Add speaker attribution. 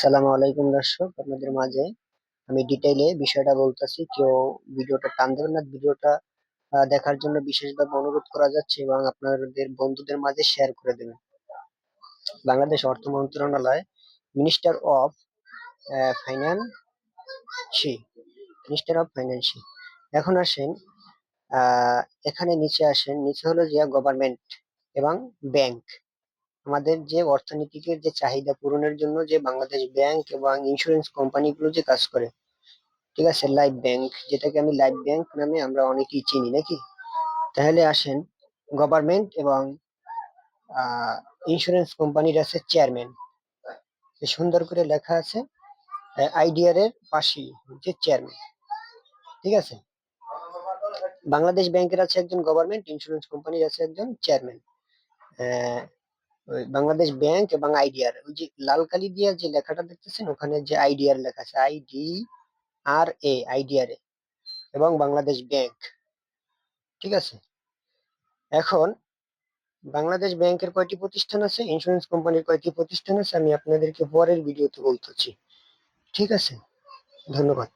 Speaker 1: আসসালামু আলাইকুম দর্শক, আপনাদের মাঝে আমি ডিটেইলে বিষয়টা বলতেছি। কেউ ভিডিওটা টান দেবেন না। ভিডিওটা দেখার জন্য বিশেষভাবে অনুরোধ করা যাচ্ছে এবং আপনাদের বন্ধুদের মাঝে শেয়ার করে দেবেন। বাংলাদেশ অর্থ মন্ত্রণালয়, মিনিস্টার অফ ফাইন্যান্সি মিনিস্টার অফ ফাইন্যান্সি। এখন আসেন, আহ এখানে নিচে আসেন। নিচে হলো যে গভর্নমেন্ট এবং ব্যাংক। আমাদের যে অর্থনীতিকে যে চাহিদা পূরণের জন্য যে বাংলাদেশ ব্যাংক এবং ইন্স্যুরেন্স কোম্পানিগুলো যে কাজ করে, ঠিক আছে, লাইফ ব্যাংক, যেটাকে আমি লাইফ ব্যাংক নামে আমরা অনেকেই চিনি নাকি। তাহলে আসেন, গভর্নমেন্ট এবং ইন্স্যুরেন্স কোম্পানির আছে চেয়ারম্যান। সুন্দর করে লেখা আছে আইডিআর এর পাশেই যে চেয়ারম্যান, ঠিক আছে। বাংলাদেশ ব্যাংকের আছে একজন গভর্নমেন্ট, ইন্স্যুরেন্স কোম্পানির আছে একজন চেয়ারম্যান। ওই বাংলাদেশ ব্যাংক এবং আইডিআর, ওই যে লাল কালি দিয়ে যে লেখাটা দেখতেছেন, ওখানে যে আইডিআর লেখা আছে, আইডিআর এ, এবং বাংলাদেশ ব্যাংক, ঠিক আছে। এখন বাংলাদেশ ব্যাংকের কয়টি প্রতিষ্ঠান আছে, ইন্স্যুরেন্স কোম্পানির কয়টি প্রতিষ্ঠান আছে, আমি আপনাদেরকে পরের ভিডিওতে বলতেছি, ঠিক আছে। ধন্যবাদ।